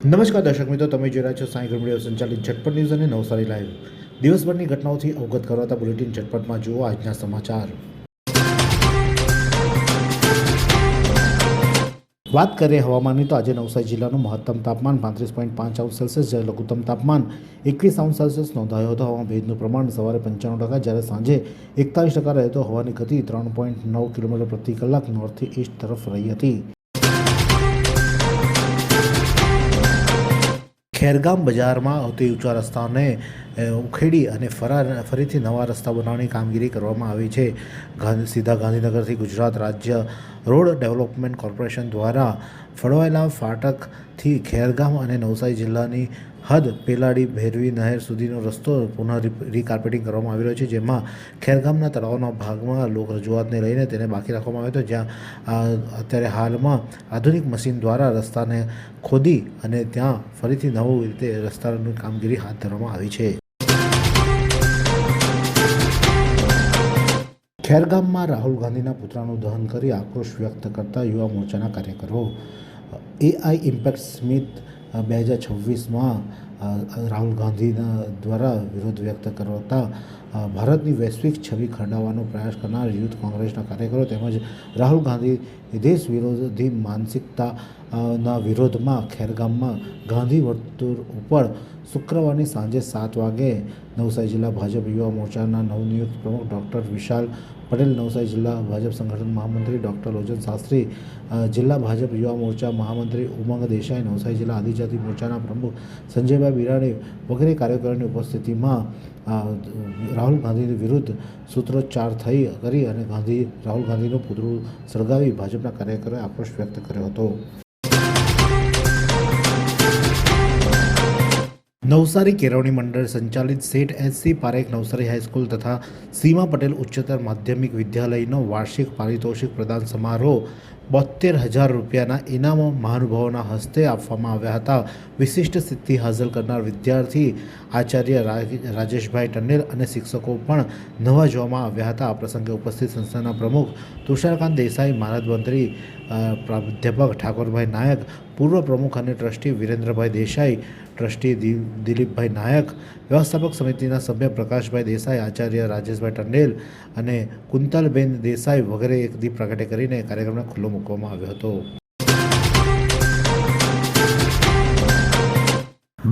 નમસ્કાર દર્શક મિત્રો, તમે જોઈ રહ્યા છો સાંઈ ગરમડીઓ સંચાલિત ઝટપટ ન્યૂઝ અને નવસારી લાઈવ. દિવસભરની ઘટનાઓથી અવગત કરાતા બુલેટિન ઝટપટમાં જુઓ આજના સમાચાર. વાત કરીએ હવામાનની તો આજે નવસારી જિલ્લાનું મહત્તમ તાપમાન 35.5 જ્યારે લઘુત્તમ તાપમાન 21 નોંધાયો હતો. હવામાં ભેજનું પ્રમાણ સવારે 95%, જ્યારે સાંજે 41% રહેતો. હવાની ગતિ 3.9 કિલોમીટર પ્રતિ કલાક નોર્થથી ઈસ્ટ તરફ રહી હતી. ખેરગામ બજારમાં અતિ ઊંચા રસ્તાઓને ઉખેડી અને ફરીથી નવા રસ્તા બનાવવાની કામગીરી કરવામાં આવી છે. સીધા ગાંધીનગરથી ગુજરાત રાજ્ય રોડ ડેવલપમેન્ટ કોર્પોરેશન દ્વારા ફળવાયેલા ફાટકથી ખેરગામ અને નવસારી જિલ્લાની હદ પેલાડી ભૈરવી નહેર સુધીનો રસ્તો પુનઃ રીકાર્પેટિંગ કરવામાં આવી રહ્યો છે, જેમાં ખેરગામના તળાવના ભાગમાં લોક રજૂઆતને લઈને તેને બાકી રાખવામાં આવ્યો હતો, જ્યાં અત્યારે હાલમાં આધુનિક મશીન દ્વારા રસ્તાને ખોદી અને ત્યાં ફરીથી નવું રીતે રસ્તાની કામગીરી હાથ ધરવામાં આવી છે. ખેરગામમાં રાહુલ ગાંધીના પુતળાનું દહન કરી આક્રોશ વ્યક્ત કરતા યુવા મોરચાના કાર્યકરો. એઆઈ ઇમ્પેક્ટ સ્મિથ 2026માં રાહુલ ગાંધીના દ્વારા વિરોધ વ્યક્ત કરતા ભારતની વૈશ્વિક છબી ખંડાવવાનો પ્રયાસ કરનાર યુથ કોંગ્રેસના કાર્યકરો તેમજ રાહુલ ગાંધી દેશ વિરોધી માનસિકતાના વિરોધમાં ખેરગામમાં ગાંધી વર્તુળ ઉપર શુક્રવારની સાંજે 7 વાગે નવસારી જિલ્લા ભાજપ યુવા મોરચાના નવનિયુક્ત પ્રમુખ ડૉક્ટર વિશાલ પટેલ, નવસારી જિલ્લા ભાજપ સંગઠન મહામંત્રી ડૉક્ટર લોચન શાસ્ત્રી, જિલ્લા ભાજપ યુવા મોરચા મહામંત્રી ઉમંગ દેસાઈ, નવસારી જિલ્લા આદિજાતિ મોરચાના પ્રમુખ સંજયભાઈ બિરાણી વગેરે કાર્યકરોની ઉપસ્થિતિમાં રાહુલ ગાંધી વિરુદ્ધ સૂત્રોચ્ચાર કરી અને રાહુલ ગાંધીનું પુતળું સળગાવી ભાજપના કાર્યકરોએ આક્રોશ વ્યક્ત કર્યો હતો. નવસારી કેળવણી મંડળ સંચાલિત શેઠ એસ.સી. પારેખ નવસારી હાઈસ્કૂલ તથા સીમા પટેલ ઉચ્ચતર માધ્યમિક વિદ્યાલયનો વાર્ષિક પારિતોષિક પ્રદાન સમારોહ 72,000 રૂપિયાના ઇનામો મહાનુભાવોના હસ્તે આપવામાં આવ્યા હતા. વિશિષ્ટ સિદ્ધિ હાંસલ કરનાર વિદ્યાર્થી આચાર્ય રાજેશભાઈ ટંડેલ અને શિક્ષકો પણ નવાજવામાં આવ્યા હતા. આ પ્રસંગે ઉપસ્થિત સંસ્થાના પ્રમુખ તુષારકાંત દેસાઈ, માનદ મંત્રી પ્રાધ્યાપક ઠાકોરભાઈ નાયક, પૂર્વ પ્રમુખ અને ટ્રસ્ટી વિરેન્દ્રભાઈ દેસાઈ, ટ્રસ્ટી દિલીપભાઈ નાયક, વ્યવસ્થાપક સમિતિના સભ્ય પ્રકાશભાઈ દેસાઈ, આચાર્ય રાજેશભાઈ ટંડેલ અને કુંતલબેન દેસાઈ વગેરે એક દીપ પ્રગટે કરીને કાર્યક્રમને ખુલ્લો મૂકવામાં આવ્યો હતો.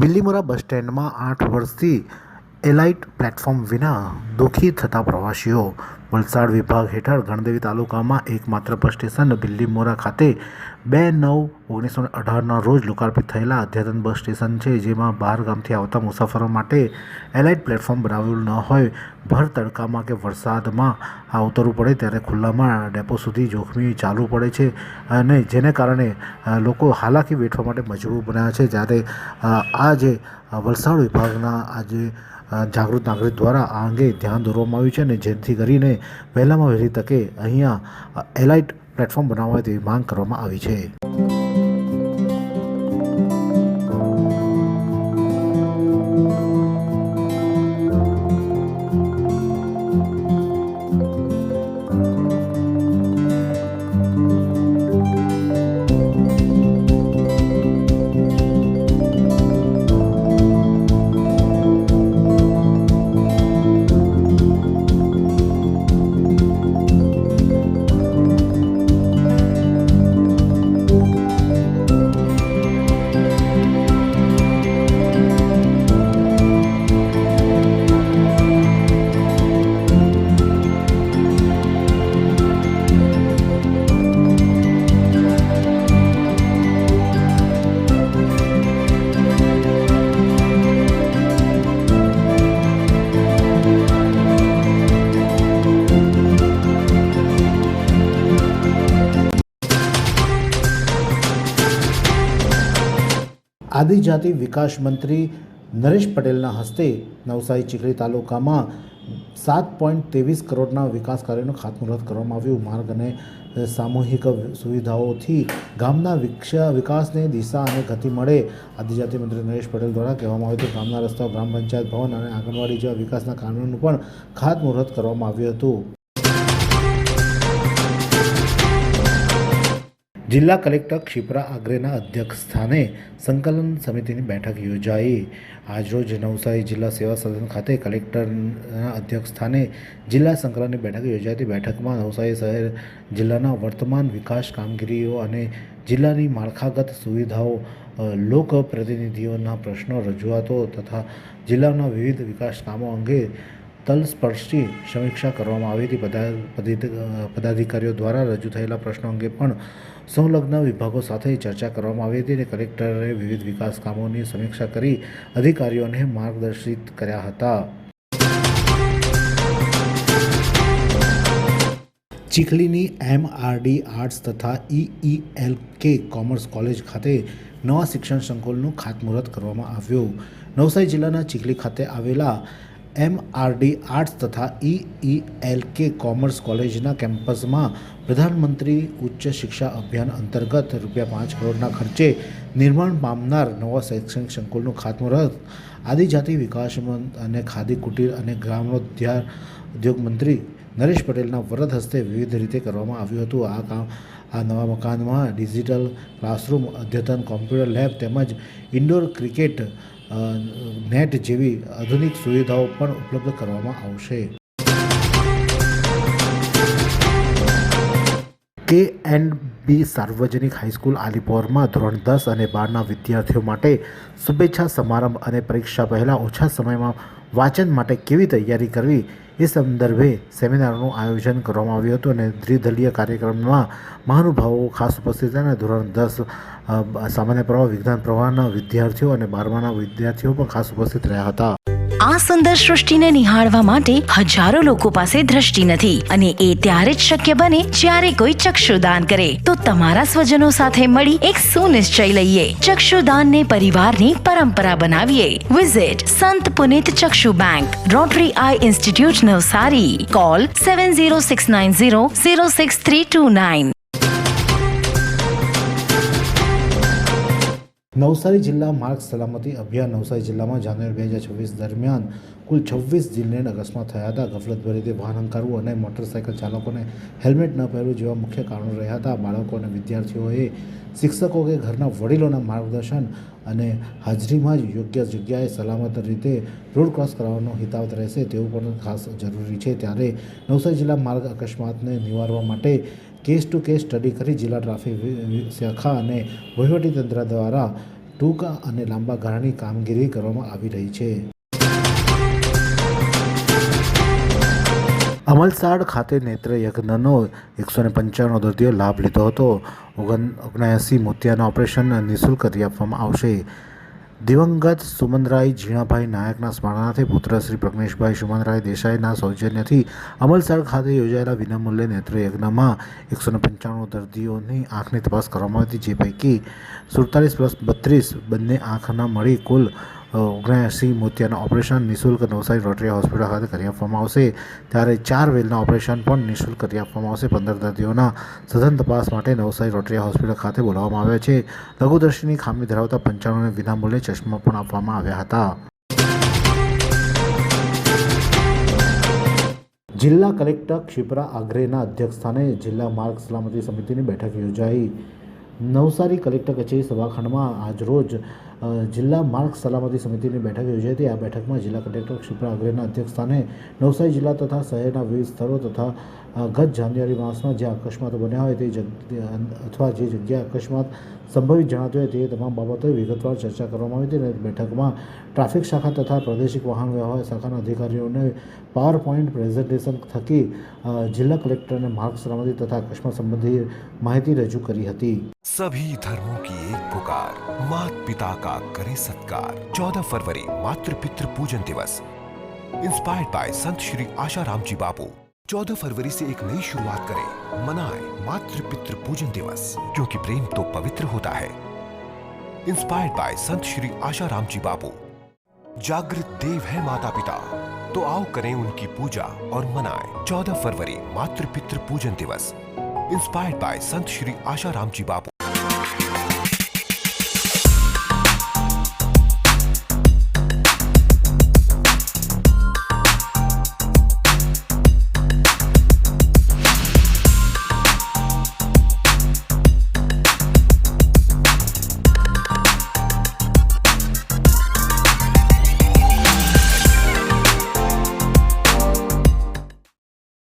બિલીમોરા બસ સ્ટેન્ડમાં 8 વર્ષથી એલાઇટ પ્લેટફોર્મ વિના દુઃખી થતા પ્રવાસીઓ. વલસાડ વિભાગ હેઠળ ગણદેવી તાલુકામાં એકમાત્ર બસ સ્ટેશન બિલીમોરા ખાતે 2/9/1918ના રોજ લોકાર્પિત થયેલા અદ્યતન બસ સ્ટેશન છે, જેમાં બહાર ગામથી આવતા મુસાફરો માટે એલાઇટ પ્લેટફોર્મ બનાવેલું ન હોય. ભર તડકામાં કે વરસાદમાં ઉતરવું પડે ત્યારે ખુલ્લામાં ડેપો સુધી જોખમી ચાલવું પડે છે અને જેને કારણે લોકો હાલાકી વેઠવા માટે મજબૂર બન્યા છે. જ્યારે આ જે વલસાડ વિભાગના આજે જાગૃત નાગરિક દ્વારા આ અંગે ધ્યાન દોરવામાં આવ્યું છે અને જેથી કરીને વહેલામાં વહેલી તકે અહીંયા એલાઇટ પ્લેટફોર્મ બનાવવા તેવી માંગ કરવામાં આવી છે. આદિજાતિ વિકાસ મંત્રી નરેશ પટેલના હસ્તે નવસારી ચીખલી તાલુકામાં 7.23 કરોડના વિકાસ કાર્યોનું ખાતમુહૂર્ત કરવામાં આવ્યું. માર્ગ અને સામૂહિક સુવિધાઓથી ગામના વિકાસને દિશા અને ગતિ મળે. આદિજાતિ મંત્રી નરેશ પટેલ દ્વારા કહેવામાં આવ્યું હતું ગામના રસ્તાઓ, ગ્રામ પંચાયત ભવન અને આંગણવાડી જેવા વિકાસના કામોનું પણ ખાતમુહૂર્ત કરવામાં આવ્યું હતું. જિલ્લા કલેક્ટર ક્ષિપ્રા આગ્રેના અધ્યક્ષસ્થાને સંકલન સમિતિની બેઠક યોજાઈ. આજરોજ નવસારી જિલ્લા સેવા સદન ખાતે કલેક્ટરના અધ્યક્ષસ્થાને જિલ્લા સંકલનની બેઠક યોજાઈ હતી. બેઠકમાં નવસારી શહેર જિલ્લાના વર્તમાન વિકાસ કામગીરીઓ અને જિલ્લાની માળખાગત સુવિધાઓ, લોકપ્રતિનિધિઓના પ્રશ્નો, રજૂઆતો તથા જિલ્લાના વિવિધ વિકાસ કામો અંગે તલસ્પર્શી સમીક્ષા કરવામાં આવી હતી. પદાધિકારીઓ દ્વારા રજૂ થયેલા પ્રશ્નો અંગે પણ સંલગ્ન વિભાગો સાથે ચર્ચા કરવામાં આવી હતી અને કલેક્ટરે વિવિધ વિકાસ કામોની સમીક્ષા કરી અધિકારીઓને માર્ગદર્શિત કર્યા હતા. ચીખલીની MRD આર્ટ્સ તથા EELK કોમર્સ કોલેજ ખાતે નવા શિક્ષણ સંકુલનું ખાતમુહૂર્ત કરવામાં આવ્યું. નવસારી જિલ્લાના ચીખલી ખાતે આવેલા MRD આર્ટ્સ તથા EELK કોમર્સ કોલેજના કેમ્પસમાં પ્રધાનમંત્રી ઉચ્ચ શિક્ષા અભિયાન અંતર્ગત ₹5 કરોડના ખર્ચે નિર્માણ પામનાર નવા શૈક્ષણિક સંકુલનું ખાતમુહૂર્ત આદિજાતિ વિકાસ અને ખાદી કુટીર અને ગ્રામોદ્યોગ મંત્રી નરેશ પટેલના વરદ હસ્તે વિવિધ રીતે કરવામાં આવ્યું હતું. આ નવા મકાનમાં ડિજિટલ ક્લાસરૂમ, અદ્યતન કોમ્પ્યુટર લેબ તેમજ ઇન્ડોર ક્રિકેટ નેટ જેવી આધુનિક સુવિધાઓ પણ ઉપલબ્ધ કરવામાં આવશે. K&B સાર્વજનિક હાઈસ્કૂલ આલીપોરમાં ધોરણ 10 અને 12ના વિદ્યાર્થીઓ માટે શુભેચ્છા સમારંભ અને પરીક્ષા પહેલાં ઓછા સમયમાં વાંચન માટે કેવી તૈયારી કરવી એ સંદર્ભે સેમિનારનું આયોજન કરવામાં આવ્યું હતું અને દ્વિદલીય કાર્યક્રમમાં મહાનુભાવો ખાસ ઉપસ્થિત હતા અને ધોરણ 10 સામાન્ય પ્રવાહ, વિજ્ઞાન પ્રવાહના વિદ્યાર્થીઓ અને 12માના વિદ્યાર્થીઓ પણ ખાસ ઉપસ્થિત રહ્યા હતા. આ સુંદર સૃષ્ટિને નિહાળવા માટે હજારો લોકો પાસે દ્રષ્ટિ નથી અને એ ત્યારે જ શક્ય બને જ્યારે કોઈ ચક્ષુદાન કરે. તો તમારા સ્વજનો સાથે મળી એક સુનિશ્ચય લઈએ. ચક્ષુદાનને પરિવારની પરંપરા બનાવીએ. Visit Sant Punit Chakshu bank, Rotary eye institute Navsari. Call 7069006329. Navsari જિલ્લા માર્ગ સલામતી અભિયાન. નવસારી જિલ્લામાં જાન્યુઆરી 2026 દરમિયાન કુલ 26 જીવલેણ અકસ્માત થયા હતા. ગફલતભરી રીતે વાહન હંકારવું અને મોટરસાયકલ ચાલકોને હેલ્મેટ ન પહેરવું જેવા મુખ્ય કારણો રહ્યા હતા. બાળકો અને વિદ્યાર્થીઓએ શિક્ષકો કે ઘરના વડીલોના માર્ગદર્શન અને હાજરીમાં જ યોગ્ય જગ્યાએ સલામત રીતે રોડ ક્રોસ કરવાનો હિતાવત રહેશે તેવું પણ ખાસ જરૂરી છે. ત્યારે નવસારી જિલ્લા માર્ગ અકસ્માતને નિવારવા માટે કેસ ટુ કેસ સ્ટડી કરી જિલ્લા ટ્રાફિક શાખા અને વહીવટીતંત્ર દ્વારા ટૂંકા અને લાંબા ગાળાની કામગીરી કરવામાં આવી રહી છે. અમલસાડ ખાતે નેત્ર યજ્ઞનો 195 દર્દીઓ લાભ લીધો હતો. 79 મોતિયાના ઓપરેશન નિઃશુલ્ક કરી આપવામાં આવશે. દિવંગત સુમનરાય ઝીણાભાઈ નાયકના સ્મરણાર્થે પુત્ર શ્રી પ્રજ્ઞેશભાઈ સુમનરાય દેસાઈના સૌજન્યથી અમલસાડ ખાતે યોજાયેલા વિનામૂલ્યે નેત્ર યજ્ઞમાં 195 દર્દીઓની આંખની તપાસ કરવામાં આવી હતી. જે પૈકી 47+32 બંને આંખના મળી કુલ 79 મોતિયાના ઓપરેશન નિઃશુલ્ક નવસારી રોટરી હોસ્પિટલ ખાતે કરી આપવામાં આવશે. ત્યારે 4 વેલના ઓપરેશન પણ નિઃશુલ્ક કરી આપવામાં આવશે. 15 દર્દીઓના સઘન તપાસ માટે નવસારી રોટરી હોસ્પિટલ ખાતે બોલાવવામાં આવ્યા છે. લઘુદ્રષ્ટિની ખામી ધરાવતા 95ને વિનામૂલ્યે ચશ્મા પણ આપવામાં આવ્યા હતા. જિલ્લા કલેક્ટર ક્ષિપ્રા આગ્રેના અધ્યક્ષસ્થાને જિલ્લા માર્ગ સલામતી સમિતિની બેઠક યોજાઈ. નવસારી કલેક્ટર કચેરી સભાખંડમાં આજરોજ જિલ્લા માર્ગ સલામતી સમિતિની બેઠક યોજાઈ હતી. આ બેઠકમાં જિલ્લા કલેક્ટર ક્ષિપ્રા આગ્રેના અધ્યક્ષસ્થાને નવસારી જિલ્લા તથા શહેરના વિવિધ સ્થળો તથા ગત જાન્યુઆરી માસમાં જે અકસ્માતો બન્યા હોય તે અથવા જે જગ્યાએ અકસ્માત સંભવિત જણાતો હોય તે તમામ બાબતોએ વિગતવાર ચર્ચા કરવામાં આવી હતી. અને બેઠકમાં ટ્રાફિક શાખા તથા પ્રાદેશિક વાહન વ્યવહાર શાખાના અધિકારીઓને પાવર પોઈન્ટ પ્રેઝન્ટેશન થકી જિલ્લા કલેક્ટરને માર્ગ સલામતી તથા અકસ્માત સંબંધી માહિતી રજૂ કરી હતી. सभी धर्मों की एक पुकार, मात पिता का करे सत्कार। 14 फरवरी मातृ पितृ पूजन दिवस, इंस्पायर्ड बाय संत श्री आशाराम जी बापू। 14 फरवरी से एक नई शुरुआत करें, मनाएं मातृ पितृ पूजन दिवस, क्योंकि प्रेम तो पवित्र होता है। इंस्पायर्ड बाय संत श्री आशाराम जी बापू। जागृत देव है माता पिता, तो आओ करें उनकी पूजा और मनाएं 14 फरवरी मातृ पितृ पूजन दिवस, inspired by Sant Shri Asaram ji Bapu.